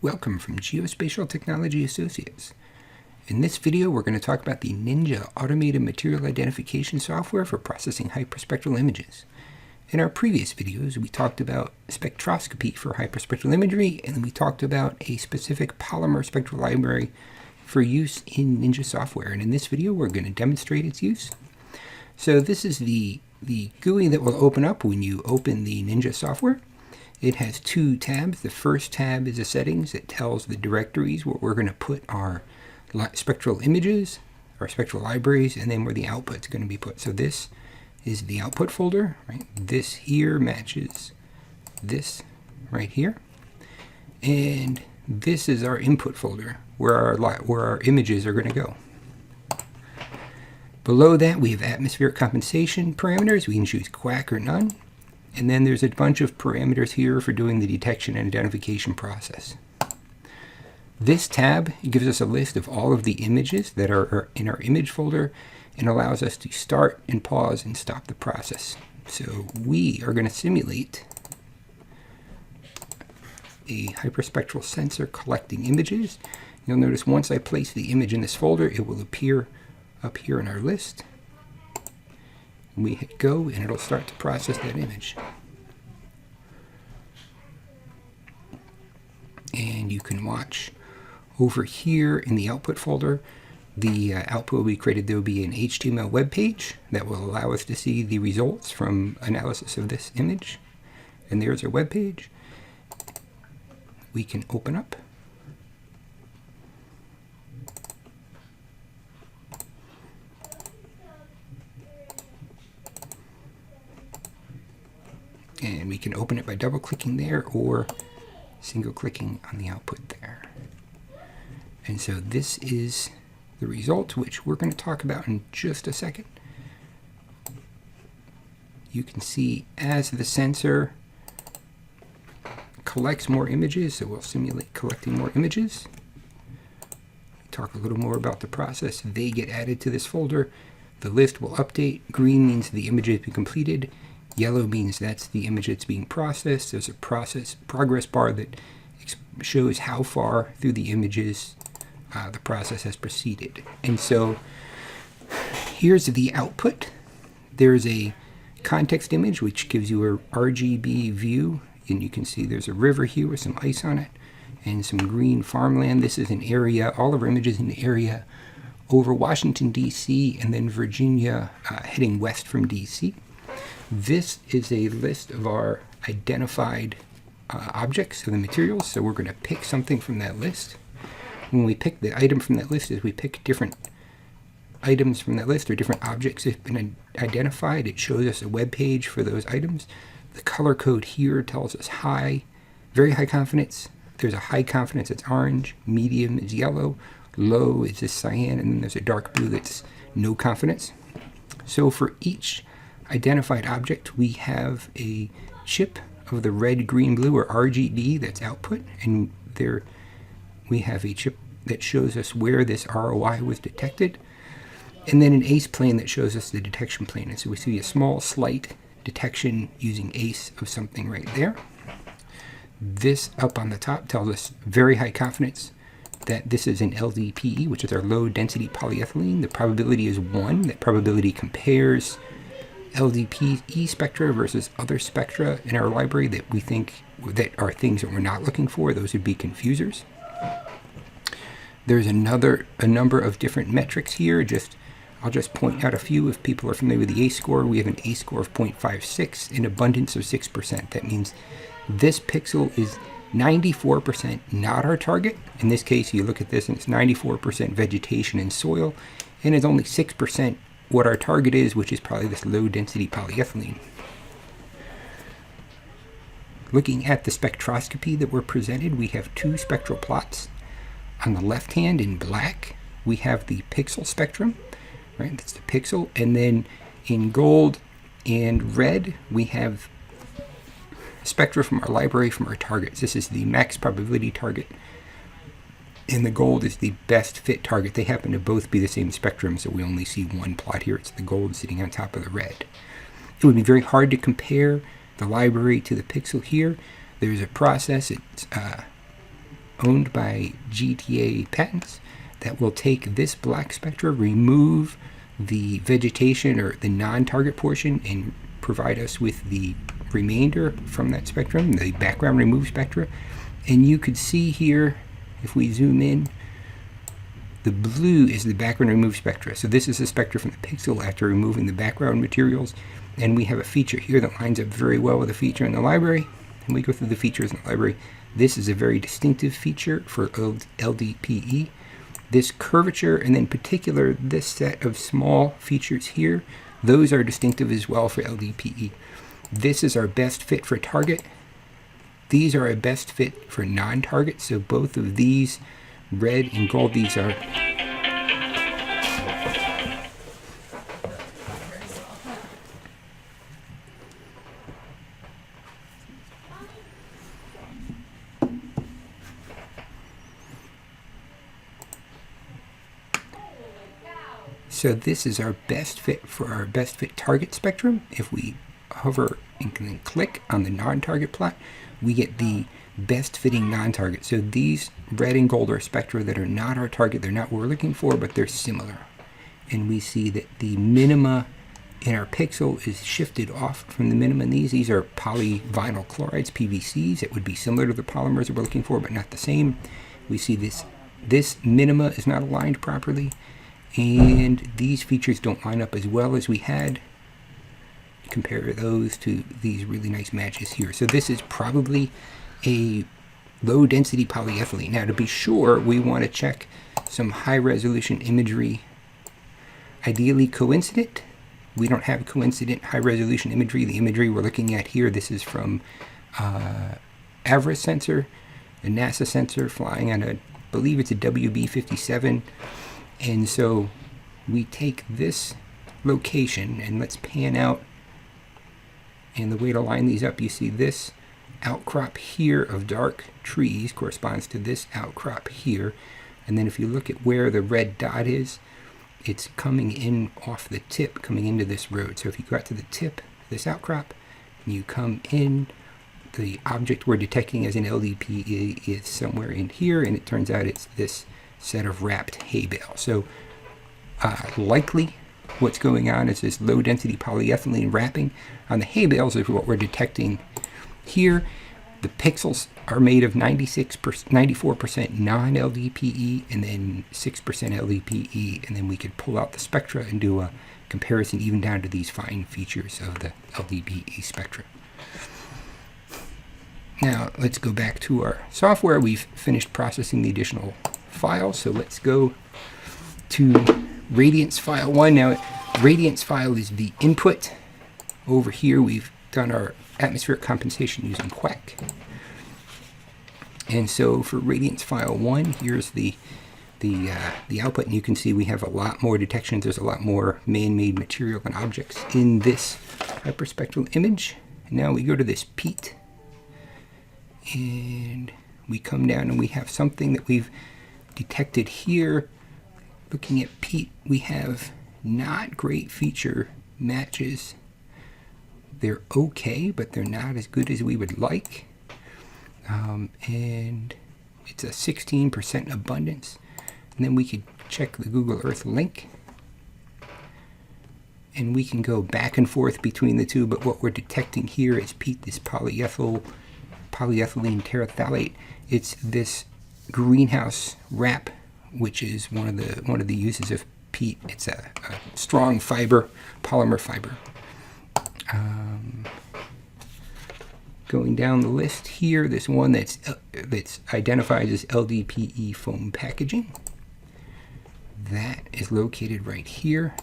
Welcome from Geospatial Technology Associates. In this video, we're going to talk about the Ninja Automated Material Identification software for processing hyperspectral images. In our previous videos, we talked about spectroscopy for hyperspectral imagery, and then we talked about a specific polymer spectral library for use in Ninja software. And in this video, we're going to demonstrate its use. So this is the GUI that will open up when you open the Ninja software. It has two tabs. The first tab is the settings. It tells the directories where we're going to put our spectral images, our spectral libraries, and then where the output's going to be put. So this is the output folder, right? This here matches this right here. And this is our input folder where our images are going to go. Below that, we have atmospheric compensation parameters. We can choose quack or none. And then there's a bunch of parameters here for doing the detection and identification process. This tab gives us a list of all of the images that are in our image folder and allows us to start and pause and stop the process. So we are going to simulate a hyperspectral sensor collecting images. You'll notice once I place the image in this folder, it will appear up here in our list. We hit go and it'll start to process that image. And you can watch over here in the output folder, the output will be created. There will be an HTML web page that will allow us to see the results from analysis of this image. And there's our web page. We can open up. And we can open it by double-clicking there or single-clicking on the output there. And so this is the result, which we're going to talk about in just a second. You can see as the sensor collects more images, so we'll simulate collecting more images. Talk a little more about the process. They get added to this folder. The list will update. Green means the image has been completed. Yellow means that's the image that's being processed. There's a progress bar that shows how far through the images the process has proceeded. And so here's the output. There's a context image which gives you a RGB view, and you can see there's a river here with some ice on it and some green farmland. This is an area, all of our images in the area over Washington, D.C., and then Virginia heading west from D.C. This is a list of our identified objects of the materials, so we're going to pick something from that list. When we pick the item from that list, as we pick different items from that list or different objects that have been identified, it shows us a web page for those items. The color code here tells us high, very high confidence. There's a high confidence that's orange, medium is yellow, low is this cyan, and then there's a dark blue that's no confidence. So for each identified object, we have a chip of the red, green, blue, or RGB that's output, and there we have a chip that shows us where this ROI was detected, and then an ACE plane that shows us the detection plane. And so we see a small, slight detection using ACE of something right there. This up on the top tells us very high confidence that this is an LDPE, which is our low density polyethylene. The probability is 1. That probability compares LDPE spectra versus other spectra in our library that we think that are things that we're not looking for. Those would be confusers. There's a number of different metrics here. I'll just point out a few. If people are familiar with the ACE score, we have an ACE score of 0.56, an abundance of 6%. That means this pixel is 94% not our target. In this case, you look at this and it's 94% vegetation and soil, and it's only 6% what our target is, which is probably this low density polyethylene. Looking at the spectroscopy that we're presented, we have two spectral plots. On the left hand in black, we have the pixel spectrum, right? That's the pixel. And then in gold and red, we have spectra from our library from our targets. This is the max probability target, and the gold is the best fit target. They happen to both be the same spectrum, so we only see one plot here. It's the gold sitting on top of the red. It would be very hard to compare the library to the pixel here. There's a process. It's owned by GTA Patents that will take this black spectra, remove the vegetation or the non-target portion, and provide us with the remainder from that spectrum, the background removed spectra. And you could see here, if we zoom in, the blue is the background removed spectra. So this is the spectra from the pixel after removing the background materials. And we have a feature here that lines up very well with a feature in the library. And we go through the features in the library. This is a very distinctive feature for LDPE. This curvature, and in particular this set of small features here, those are distinctive as well for LDPE. This is our best fit for target. These are our best fit for non-target. So both of these, red and gold, these are so this is our best fit for our best fit target spectrum. If we hover and then click on the non-target plot, we get the best fitting non-target. So these red and gold are spectra that are not our target. They're not what we're looking for, but they're similar. And we see that the minima in our pixel is shifted off from the minima in these. These are polyvinyl chlorides, PVCs. It would be similar to the polymers that we're looking for, but not the same. We see this minima is not aligned properly, and these features don't line up as well as we had. Compare those to these really nice matches here. So this is probably a low density polyethylene. Now, to be sure, we want to check some high resolution imagery, ideally coincident. We don't have coincident high resolution imagery. The imagery we're looking at here, this is from AVRIS sensor, a NASA sensor flying on I believe it's a WB-57. And so we take this location and let's pan out. And the way to line these up, you see this outcrop here of dark trees corresponds to this outcrop here. And then if you look at where the red dot is, it's coming in off the tip, coming into this road. So if you go out to the tip, this outcrop, and you come in, the object we're detecting as an LDPE is somewhere in here, and it turns out it's this set of wrapped hay bale. So likely what's going on is this low density polyethylene wrapping on the hay bales is what we're detecting here. The pixels are made of 94% non-LDPE and then 6% LDPE, and then we could pull out the spectra and do a comparison even down to these fine features of the LDPE spectra. Now let's go back to our software. We've finished processing the additional files, so let's go to Radiance file 1. Now, Radiance file is the input. Over here, we've done our atmospheric compensation using Quack. And so for Radiance file 1, here's the output, and you can see we have a lot more detections. There's a lot more man-made material and objects in this hyperspectral image. And now we go to this peat, and we come down and we have something that we've detected here. Looking at peat, we have not great feature matches. They're okay, but they're not as good as we would like. And it's a 16% abundance. And then we could check the Google Earth link. And we can go back and forth between the two, but what we're detecting here is peat, this polyethylene terephthalate. It's this greenhouse wrap, which is one of the uses of peat. It's a strong fiber, polymer fiber. Going down the list here, this one that's identified as LDPE foam packaging. That is located right here.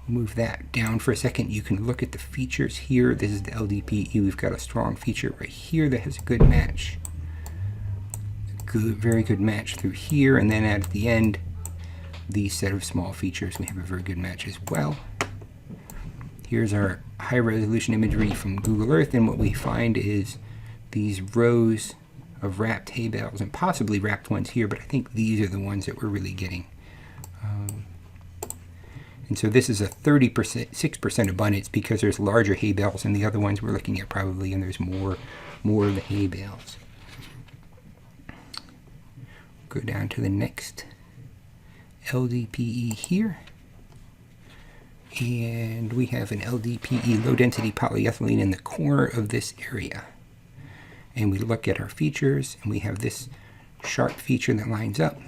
Move that down for a second. You can look at the features here. This is the LDPE. We've got a strong feature right here that has a good match. Very good match through here, and then at the end, these set of small features, we have a very good match as well. Here's our high resolution imagery from Google Earth, and what we find is these rows of wrapped hay bales, and possibly wrapped ones here, but I think these are the ones that we're really getting. And so this is a 30%, 6% abundance because there's larger hay bales than the other ones we're looking at probably, and there's more of the hay bales. Go down to the next LDPE here. And we have an LDPE, low density polyethylene, in the corner of this area. And we look at our features, and we have this sharp feature that lines up,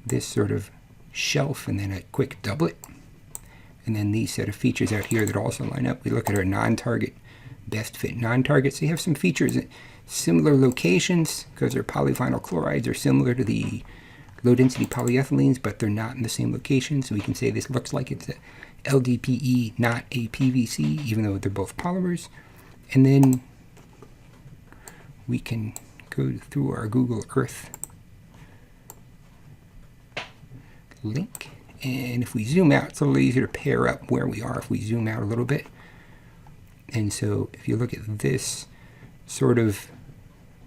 this sort of shelf, and then a quick doublet, and then these set of features out here that also line up. We look at our non-target, best fit non-targets. They have some features at similar locations because their polyvinyl chlorides are similar to the low density polyethylenes, but they're not in the same location. So we can say this looks like it's a LDPE, not a PVC, even though they're both polymers. And then we can go through our Google Earth link, and if we zoom out, it's a little easier to pair up where we are if we zoom out a little bit. And so if you look at this sort of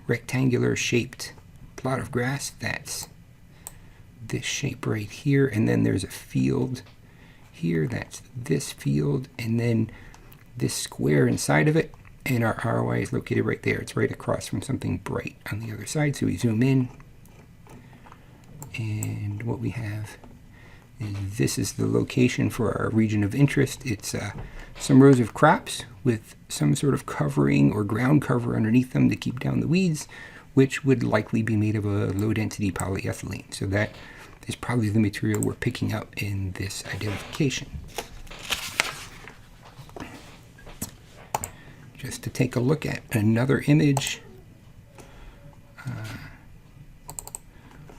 rectangular shaped plot of grass, that's this shape right here, and then there's a field here, that's this field, and then this square inside of it, and our ROI is located right there. It's right across from something bright on the other side. So we zoom in, and what we have is this is the location for our region of interest. It's some rows of crops with some sort of covering or ground cover underneath them to keep down the weeds, which would likely be made of a low density polyethylene. So that is probably the material we're picking up in this identification. Just to take a look at another image,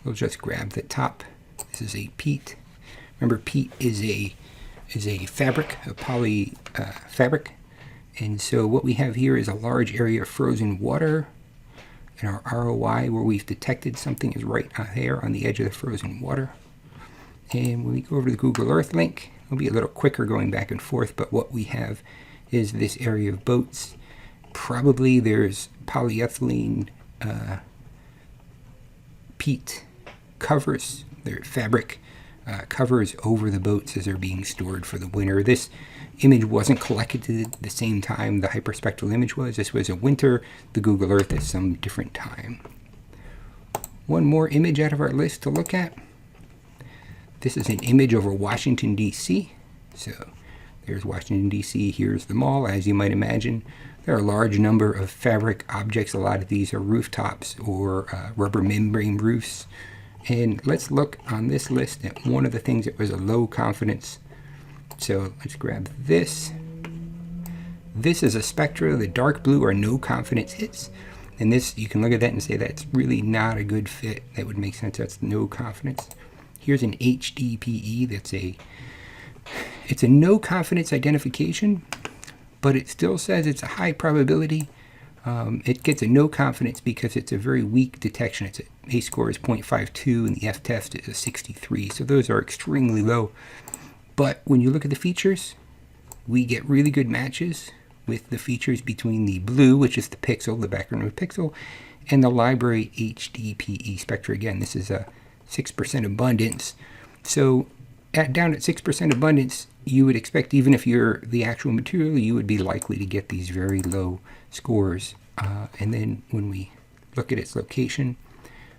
we'll just grab the top. This is a peat. Remember, peat is a fabric, a poly fabric, and so what we have here is a large area of frozen water, and our ROI where we've detected something is right there on the edge of the frozen water. And when we go over to the Google Earth link, it'll be a little quicker going back and forth, but what we have is this area of boats. Probably there's polyethylene peat covers, their fabric covers over the boats as they're being stored for the winter. This image wasn't collected at the same time the hyperspectral image was. This was a winter, the Google Earth at some different time. One more image out of our list to look at. This is an image over Washington, D.C. So there's Washington, D.C. Here's the mall, as you might imagine. There are a large number of fabric objects. A lot of these are rooftops or rubber membrane roofs. And let's look on this list at one of the things that was a low confidence. So let's grab this. This is a spectra. The dark blue are no confidence hits. And this, you can look at that and say that's really not a good fit. That would make sense. That's no confidence. Here's an HDPE. It's a no confidence identification, but it still says it's a high probability. It gets a no confidence because it's a very weak detection. Its A score is 0.52 and the F test is a 63. So those are extremely low. But when you look at the features, we get really good matches with the features between the blue, which is the pixel, the background of the pixel, and the library HDPE spectra. Again, this is a 6% abundance. So down at 6% abundance, you would expect, even if you're the actual material, you would be likely to get these very low scores. And then when we look at its location,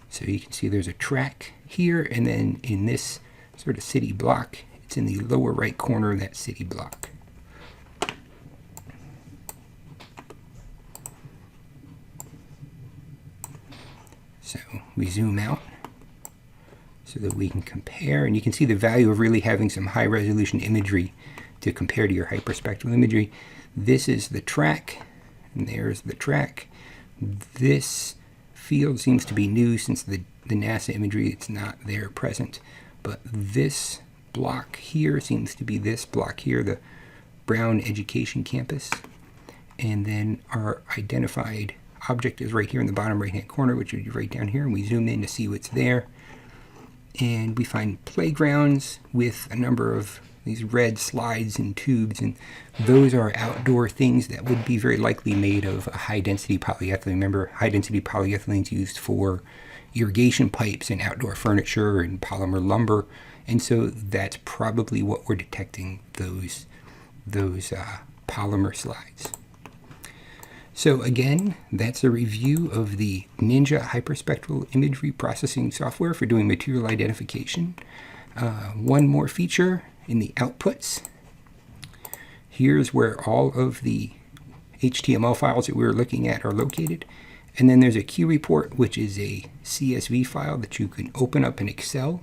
so you can see there's a track here, and then in this sort of city block, it's in the lower right corner of that city block. So we zoom out so that we can compare, and you can see the value of really having some high resolution imagery to compare to your hyperspectral imagery. This is the track, and there's the track. This field seems to be new since the NASA imagery, it's not there present, but this block here seems to be this block here, the Brown Education Campus. And then our identified object is right here in the bottom right hand corner, which would be right down here, and we zoom in to see what's there. And we find playgrounds with a number of these red slides and tubes, and those are outdoor things that would be very likely made of a high-density polyethylene. Remember, high-density polyethylene is used for irrigation pipes and outdoor furniture and polymer lumber, And so that's probably what we're detecting, those polymer slides. So again, that's a review of the Ninja Hyperspectral imagery processing software for doing material identification. One more feature in the outputs. Here's where all of the HTML files that we were looking at are located. And then there's a Q report, which is a CSV file that you can open up in Excel.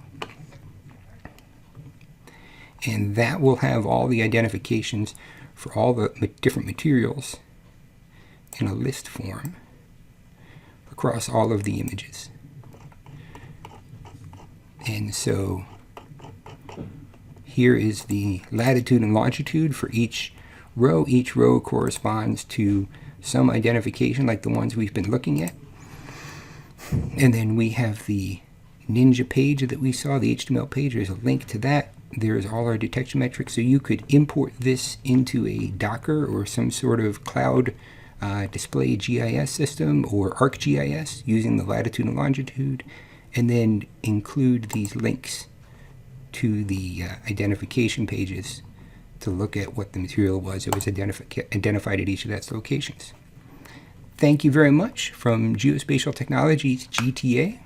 And that will have all the identifications for all the different materials in a list form across all of the images. And so here is the latitude and longitude for each row. Each row corresponds to some identification like the ones we've been looking at. And then we have the Ninja page that we saw, the HTML page. There's a link to that. There's all our detection metrics. So you could import this into a Docker or some sort of cloud display GIS system or ArcGIS using the latitude and longitude, and then include these links to the identification pages to look at what the material was that was identified at each of those locations. Thank you very much from Geospatial Technologies, GTA.